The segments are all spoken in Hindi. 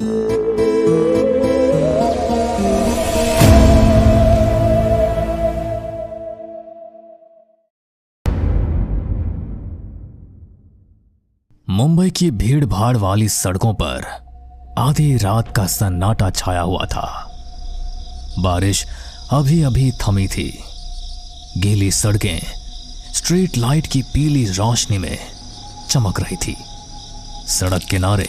मुंबई की भीड़ भाड़ वाली सड़कों पर आधी रात का सन्नाटा छाया हुआ था। बारिश अभी अभी थमी थी। गीली सड़कें स्ट्रीट लाइट की पीली रोशनी में चमक रही थी। सड़क किनारे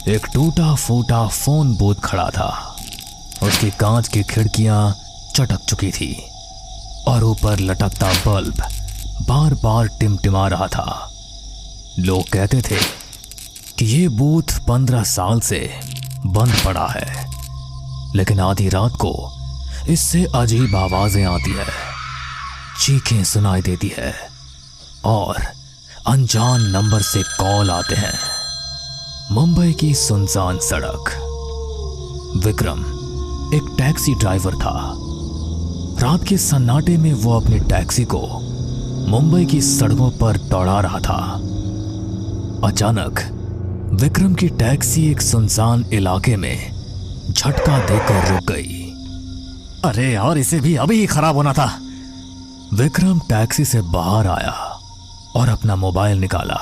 एक टूटा फूटा फोन बूथ खड़ा था। उसकी कांच की खिड़कियां चटक चुकी थी और ऊपर लटकता बल्ब बार बार टिमटिमा रहा था। लोग कहते थे कि ये बूथ 15 साल से बंद पड़ा है, लेकिन आधी रात को इससे अजीब आवाजें आती है, चीखें सुनाई देती है और अनजान नंबर से कॉल आते हैं। मुंबई की सुनसान सड़क। विक्रम एक टैक्सी ड्राइवर था। रात के सन्नाटे में वो अपनी टैक्सी को मुंबई की सड़कों पर दौड़ा रहा था। अचानक विक्रम की टैक्सी एक सुनसान इलाके में झटका देकर रुक गई। अरे यार, इसे भी अभी ही खराब होना था। विक्रम टैक्सी से बाहर आया और अपना मोबाइल निकाला,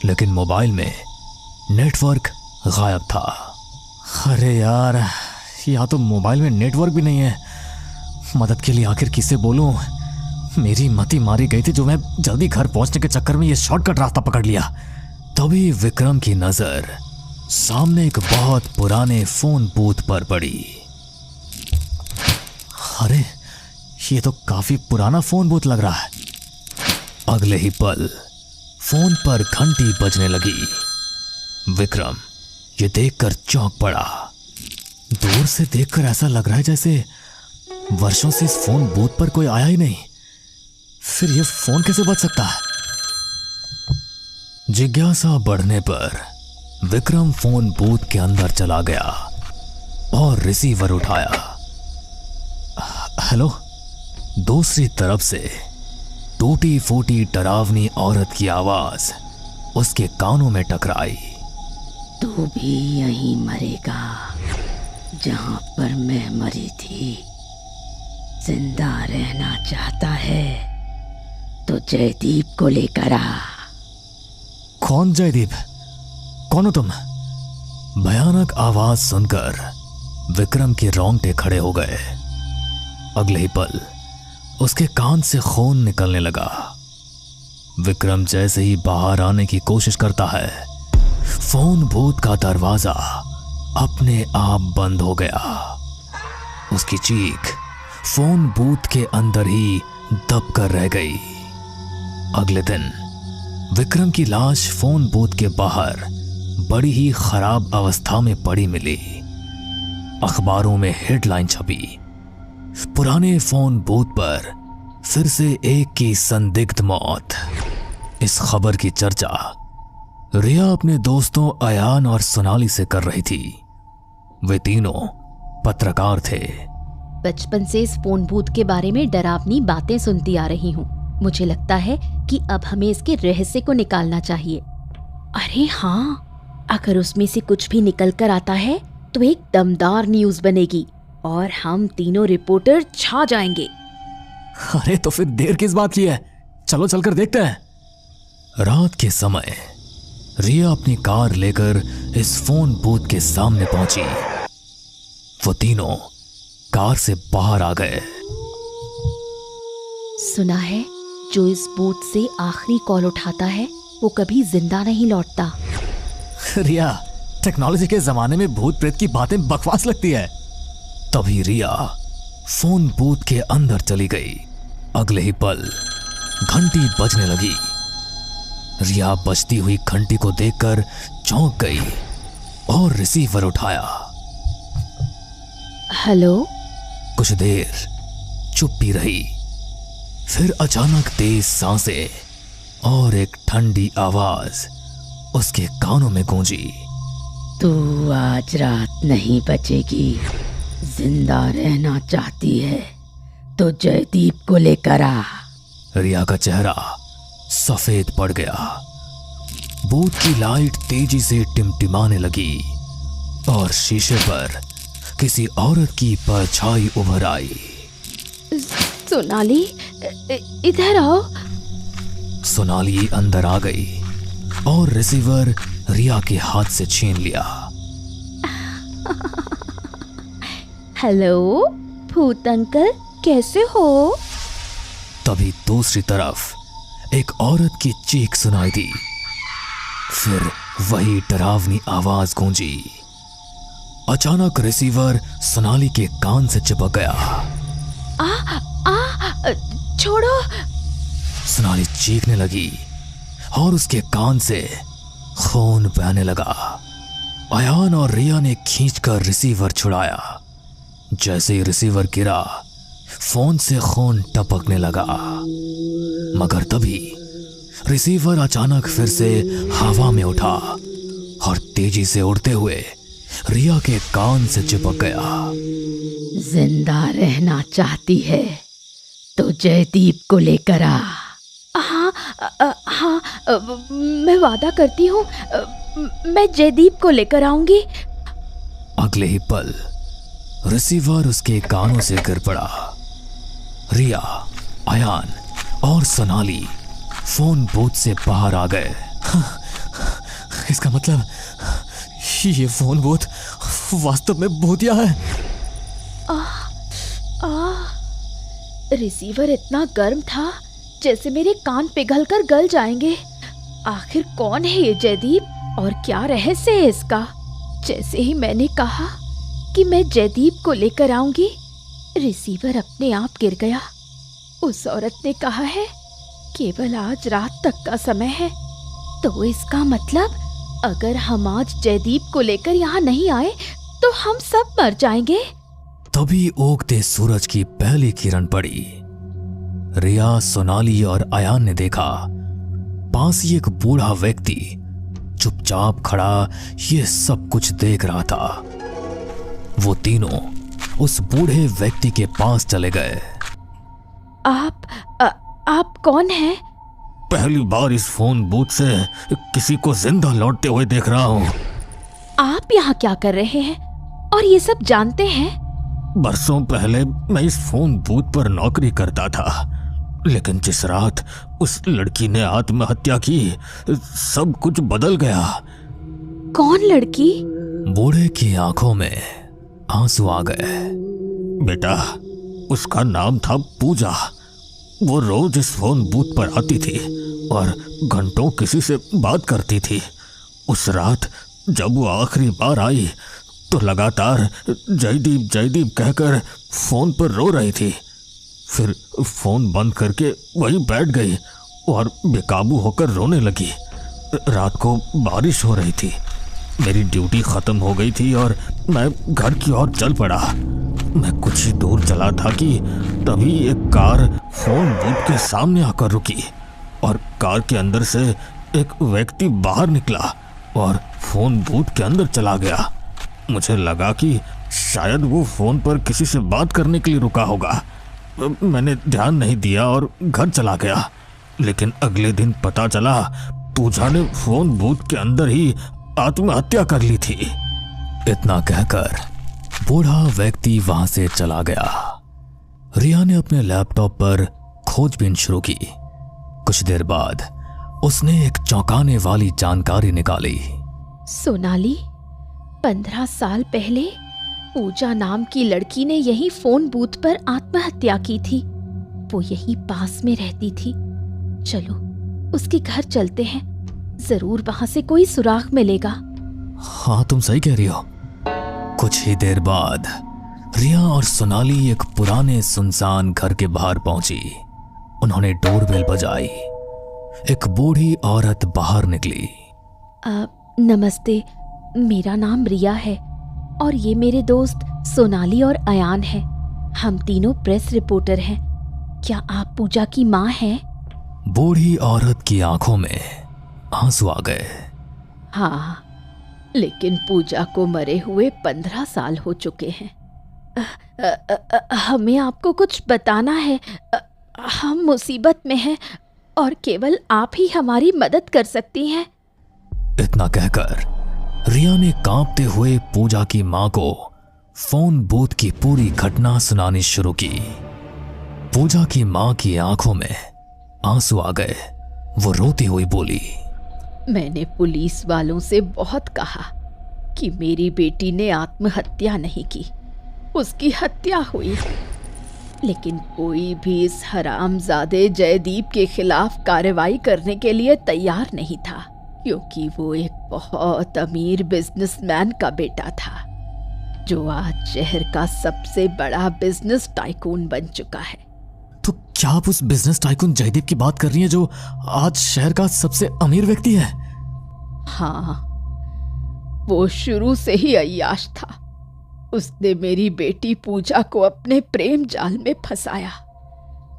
लेकिन मोबाइल में नेटवर्क गायब था। अरे यार, या तो मोबाइल में नेटवर्क भी नहीं है। मदद के लिए आखिर किसे बोलूं? मेरी मति मारी गई थी जो मैं जल्दी घर पहुंचने के चक्कर में ये शॉर्टकट रास्ता पकड़ लिया। तभी विक्रम की नजर सामने एक बहुत पुराने फोन बूथ पर पड़ी। अरे, ये तो काफी पुराना फोन बूथ लग रहा है। अगले ही पल फोन पर घंटी बजने लगी। विक्रम ये देखकर चौंक पड़ा। दूर से देखकर ऐसा लग रहा है जैसे वर्षों से इस फोन बूथ पर कोई आया ही नहीं। फिर ये फोन कैसे बज सकता है? जिज्ञासा बढ़ने पर विक्रम फोन बूथ के अंदर चला गया और रिसीवर उठाया। हेलो। दूसरी तरफ से टूटी फूटी डरावनी औरत की आवाज उसके कानों में टकराई। तू भी यहीं मरेगा जहां पर मैं मरी थी। जिंदा रहना चाहता है तो जयदीप को लेकर आ। कौन जयदीप? कौन हो तुम? भयानक आवाज सुनकर विक्रम के रोंगटे खड़े हो गए। अगले ही पल उसके कान से खून निकलने लगा। विक्रम जैसे ही बाहर आने की कोशिश करता है, फोन बूथ का दरवाजा अपने आप बंद हो गया। उसकी चीख फोन बूथ के अंदर ही दब कर रह गई। अगले दिन विक्रम की लाश फोन बूथ के बाहर बड़ी ही खराब अवस्था में पड़ी मिली। अखबारों में हेडलाइन छपी, पुराने फोन बूथ पर फिर से एक की संदिग्ध मौत। इस खबर की चर्चा रिया अपने दोस्तों अयान और सोनाली से कर रही थी। वे तीनों पत्रकार थे। बचपन से इस फोन बूथ के बारे में डरावनी बातें सुनती आ रही हूँ। मुझे लगता है कि अब हमें इसके रहस्य को निकालना चाहिए। अरे हाँ, अगर उसमें से कुछ भी निकल कर आता है तो एक दमदार न्यूज़ बनेगी और हम तीनों रिपोर्टर छा जाएंगे। अरे तो फिर देर किस बात की है? चलो चलकर देखते हैं। रात के समय रिया अपनी कार लेकर इस फोन बूथ के सामने पहुंची। वो तीनों कार से बाहर आ गए। सुना है जो इस बूथ से आखिरी कॉल उठाता है वो कभी जिंदा नहीं लौटता। रिया, टेक्नोलॉजी के जमाने में भूत प्रेत की बातें बकवास लगती है। तभी रिया फोन बूथ के अंदर चली गई। अगले ही पल घंटी बजने लगी। रिया बजती हुई घंटी को देखकर चौंक गई और रिसीवर उठाया। हेलो। कुछ देर चुप्पी रही, फिर अचानक तेज सांसें और एक ठंडी आवाज उसके कानों में गूंजी। तू आज रात नहीं बचेगी। जिंदा रहना चाहती है तो जयदीप को लेकर आ। रिया का चेहरा सफेद पड़ गया। बूथ की लाइट तेजी से टिमटिमाने लगी और शीशे पर किसी औरत की परछाई उभर आई। सोनाली, इधर आओ। सोनाली अंदर आ गई और रिसीवर रिया के हाथ से छीन लिया। हेलो भूत अंकल, कैसे हो? तभी दूसरी तरफ एक औरत की चीख सुनाई दी। फिर वही डरावनी आवाज गूंजी। अचानक रिसीवर सोनाली के कान से चिपक गया। छोड़ो। सोनाली चीखने लगी और उसके कान से खून बहने लगा। अयान और रिया ने खींचकर रिसीवर छुड़ाया। जैसे ही रिसीवर गिरा, फोन से खून टपकने लगा। मगर तभी रिसीवर अचानक फिर से हवा में उठा और तेजी से उड़ते हुए रिया के कान से चिपक गया। जिंदा रहना चाहती है तो जयदीप को लेकर आ। हाँ, मैं वादा करती हूँ, मैं जयदीप को लेकर आऊंगी। अगले ही पल रिसीवर उसके कानों से गिर पड़ा। रिया, अयान और सोनाली फोन बूथ से बाहर आ गए। इसका मतलब ये फोन बूथ वास्तव में भूतिया है। रिसीवर इतना गर्म था जैसे मेरे कान पिघलकर गल जाएंगे। आखिर कौन है ये जयदीप और क्या रहस्य है इसका? जैसे ही मैंने कहा कि मैं जयदीप को लेकर आऊंगी, रिसीवर अपने आप गिर गया। उस औरत ने कहा है केवल आज रात तक का समय है, तो इसका मतलब अगर हम आज जयदीप को लेकर यहाँ नहीं आए तो हम सब मर जाएंगे। तभी उगते सूरज की पहली किरण पड़ी। रिया, सोनाली और अयान ने देखा पास ही एक बूढ़ा व्यक्ति चुपचाप खड़ा ये सब कुछ देख रहा था। वो तीनों उस बूढ़े व्यक्ति के पास चले गए। आप कौन हैं? पहली बार इस फोन बूथ से किसी को जिंदा लौटते हुए देख रहा हूँ। आप यहाँ क्या कर रहे हैं और ये सब जानते हैं? बरसों पहले मैं इस फोन बूथ पर नौकरी करता था, लेकिन जिस रात उस लड़की ने आत्महत्या की, सब कुछ बदल गया। कौन लड़की? बूढ़े की आंखों में आंसू आ गए। बेटा, उसका नाम था पूजा। वो रोज इस फोन बूथ पर आती थी और घंटों किसी से बात करती थी। उस रात जब वो आखिरी बार आई तो लगातार जयदीप जयदीप कहकर फोन पर रो रही थी। फिर फोन बंद करके वहीं बैठ गई और बेकाबू होकर रोने लगी। रात को बारिश हो रही थी। मेरी ड्यूटी खत्म हो गई थी और मैं घर की ओर चल पड़ा। मैं कुछ ही दूर चला था कि तभी एक कार फोन बूथ के सामने आकर रुकी और कार के अंदर से एक व्यक्ति बाहर निकला और फोन बूथ के अंदर चला गया। मुझे लगा कि शायद वो फोन पर किसी से बात करने के लिए रुका होगा। मैंने ध्यान नहीं दिया और घर चला गया। लेकिन अगले दिन पता चला पूजा ने फोन बूथ के अंदर ही आत्महत्या कर ली थी। इतना कहकर बूढ़ा व्यक्ति वहां से चला गया। रिया ने अपने लैपटॉप पर खोजबीन शुरू की। कुछ देर बाद उसने एक चौंकाने वाली जानकारी निकाली। सोनाली, 15 साल पहले पूजा नाम की लड़की ने यही फोन बूथ पर आत्महत्या की थी। वो यही पास में रहती थी। चलो उसके घर चलते हैं, जरूर वहां से कोई सुराग मिलेगा। हाँ, तुम सही कह रही हो। कुछ ही देर बाद रिया और सोनाली एक पुराने सुनसान घर के बाहर पहुंची। उन्होंने डोरबेल बजाई। एक बूढ़ी औरत बाहर निकली। नमस्ते, मेरा नाम रिया है और ये मेरे दोस्त सोनाली और अयान हैं। हम तीनों प्रेस रिपोर्टर हैं। क्या आप पूजा की माँ हैं? बूढ़ी औरत की आंखों में आंसू आ गए। हाँ, लेकिन पूजा को मरे हुए 15 साल हो चुके हैं। हमें आपको कुछ बताना है। हम मुसीबत में हैं और केवल आप ही हमारी मदद कर सकती हैं। इतना कहकर रिया ने कांपते हुए पूजा की मां को फोन बूथ की पूरी घटना सुनानी शुरू की। पूजा की मां की आंखों में आंसू आ गए। वो रोती हुई बोली, मैंने पुलिस वालों से बहुत कहा कि मेरी बेटी ने आत्महत्या नहीं की, उसकी हत्या हुई, लेकिन कोई भी इस हरामजादे जयदीप के खिलाफ कार्रवाई करने के लिए तैयार नहीं था, क्योंकि वो एक बहुत अमीर बिजनेसमैन का बेटा था जो आज शहर का सबसे बड़ा बिजनेस टाइकून बन चुका है। तो क्या आप उस बिजनेस टाइकून जयदीप की बात कर रही हैं जो आज शहर का सबसे अमीर व्यक्ति है? हाँ, वो शुरू से ही अय्याश था। उसने मेरी बेटी पूजा को अपने प्रेम जाल में फंसाया।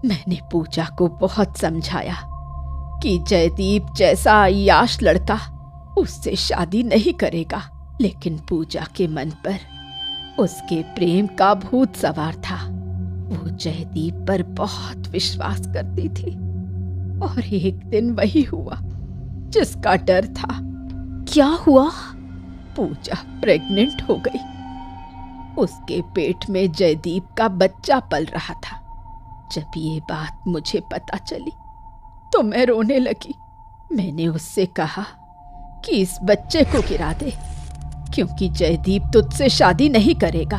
मैंने पूजा को बहुत समझाया कि जयदीप जैसा अय्याश लड़का उससे शादी नहीं करेगा, लेकिन पूजा के मन पर उसके प्रेम का भूत सवार था। वो जयदीप पर बहुत विश्वास करती थी और एक दिन वही हुआ जिसका डर था। क्या हुआ? पूजा प्रेग्नेंट हो गई। उसके पेट में जयदीप का बच्चा पल रहा था। जब ये बात मुझे पता चली तो मैं रोने लगी। मैंने उससे कहा कि इस बच्चे को गिरा दे, क्योंकि जयदीप तुझसे शादी नहीं करेगा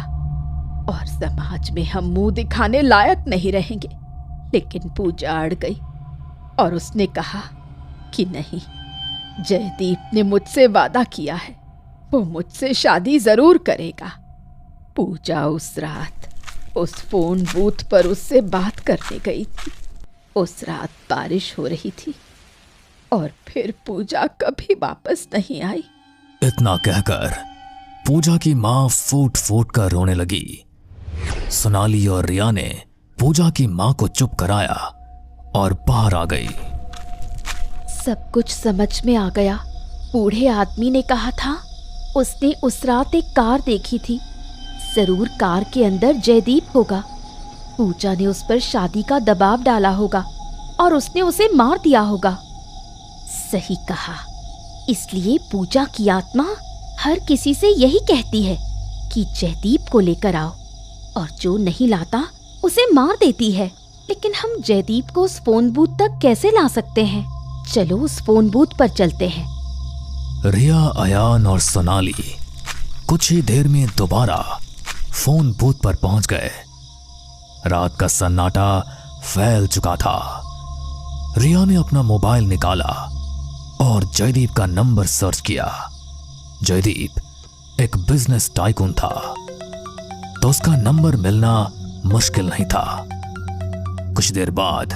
और समाज में हम मुंह दिखाने लायक नहीं रहेंगे। लेकिन पूजा अड़ गई और उसने कहा कि नहीं, जयदीप ने मुझसे वादा किया है, वो मुझसे शादी जरूर करेगा। पूजा उस रात उस फोन बूथ पर उससे बात करने गई थी। उस रात बारिश हो रही थी और फिर पूजा कभी वापस नहीं आई। इतना कहकर पूजा की मां फूट फूट कर रोने लगी। सोनाली और रिया ने पूजा की मां को चुप कराया और बाहर आ गई। सब कुछ समझ में आ गया। बूढ़े आदमी ने कहा था उसने उस रात एक कार देखी थी। जरूर कार के अंदर जयदीप होगा। पूजा ने उस पर शादी का दबाव डाला होगा और उसने उसे मार दिया होगा। सही कहा। इसलिए पूजा की आत्मा हर किसी से यही कहती है कि जयदीप को लेकर आओ, और जो नहीं लाता उसे मार देती है। लेकिन हम जयदीप को उस फोन बूथ तक कैसे ला सकते हैं? चलो उस फोन बूथ पर चलते हैं। रिया, अयान और सोनाली कुछ ही देर में दोबारा फोन बूथ पर पहुंच गए। रात का सन्नाटा फैल चुका था। रिया ने अपना मोबाइल निकाला और जयदीप का नंबर सर्च किया। जयदीप एक बिजनेस टाइकून था, तो उसका नंबर मिलना मुश्किल नहीं था। कुछ देर बाद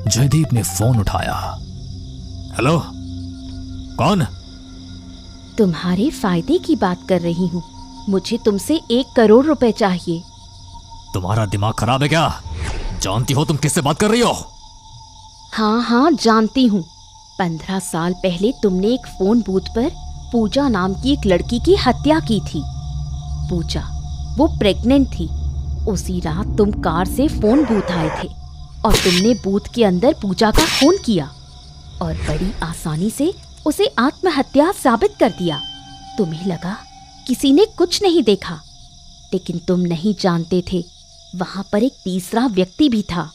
जयदीप ने फोन उठाया। हेलो, कौन? तुम्हारे फायदे की बात कर रही हूँ। मुझे तुमसे 1 करोड़ रुपए चाहिए। तुम्हारा दिमाग खराब है क्या? जानती हो तुम किससे बात कर रही हो? हाँ, जानती हूँ। 15 साल पहले तुमने एक फोन बूथ पर पूजा नाम की एक लड़की की हत्या की थी। पूजा, वो प्रेग्नेंट थी। उसी रात तुम कार से फोन बूथ आए थे और तुमने बूथ के अंदर पूजा का खून किया और बड़ी आसानी से उसे आत्महत्या साबित कर दिया। तुम्हें लगा किसी ने कुछ नहीं देखा, लेकिन तुम नहीं जानते थे वहां पर एक तीसरा व्यक्ति भी था।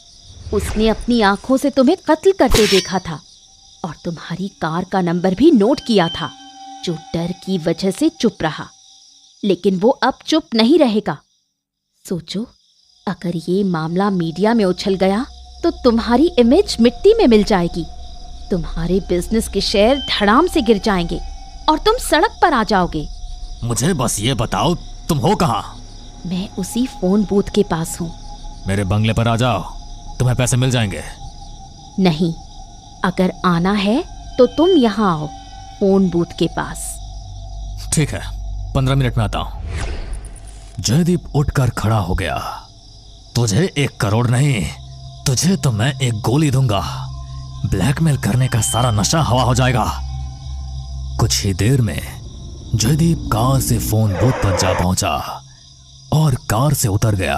उसने अपनी आंखों से तुम्हें कत्ल करते देखा था और तुम्हारी कार का नंबर भी नोट किया था, जो डर की वजह से चुप रहा। लेकिन वो अब चुप नहीं रहेगा। सोचो, अगर ये मामला मीडिया में उछल गया तो तुम्हारी इमेज मिट्टी में मिल जाएगी। तुम्हारे बिजनेस के शेयर धड़ाम से गिर जाएंगे और तुम सड़क पर आ जाओगे। मुझे बस ये बताओ, तुम हो कहाँ? मैं उसी फोन बूथ के पास हूँ। मेरे बंगले पर आ जाओ, तुम्हें पैसे मिल जाएंगे। नहीं, अगर आना है तो तुम यहाँ आओ, फोन बूथ के पास। ठीक है, 15 मिनट में आता हूँ। जयदीप उठकर खड़ा हो गया। तुझे 1 करोड़ नहीं, तुझे तो मैं एक गोली दूंगा। ब्लैकमेल करने का सारा नशा हवा हो जाएगा। कुछ ही देर में जयदीप कार से फोन बूथ पर जा पहुंचा और कार से उतर गया।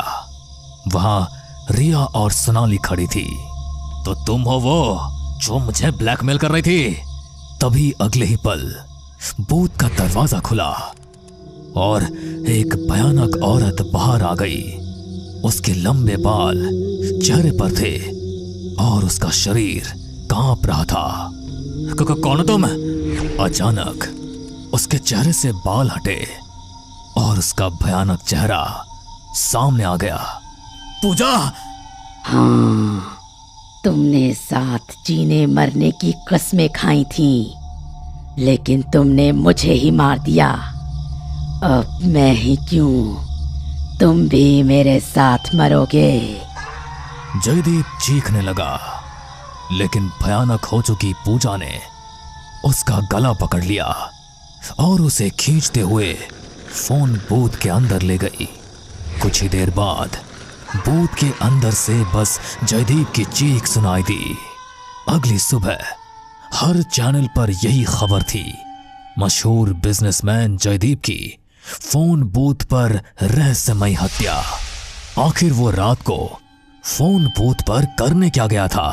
वहां रिया और सोनाली खड़ी थी। तो तुम हो वो जो मुझे ब्लैकमेल कर रही थी? तभी अगले ही पल बूथ का दरवाजा खुला और एक भयानक औरत बाहर आ गई। उसके लंबे बाल चेहरे पर थे और उसका शरीर कांप रहा था। कौन हो तुम? अचानक उसके चेहरे से बाल हटे और उसका भयानक चेहरा सामने आ गया। पूजा! हाँ, तुमने साथ जीने मरने की कस्में खाई थी, लेकिन तुमने मुझे ही मार दिया। अब मैं ही क्यों, तुम भी मेरे साथ मरोगे। जयदीप चीखने लगा, लेकिन भयानक हो चुकी पूजा ने उसका गला पकड़ लिया और उसे खींचते हुए फोन बूथ के अंदर ले गई। कुछ ही देर बाद बूथ के अंदर से बस जयदीप की चीख सुनाई दी। अगली सुबह हर चैनल पर यही खबर थी, मशहूर बिजनेसमैन जयदीप की फोन बूथ पर रहस्यमयी हत्या। आखिर वो रात को फोन बूथ पर करने क्या गया था?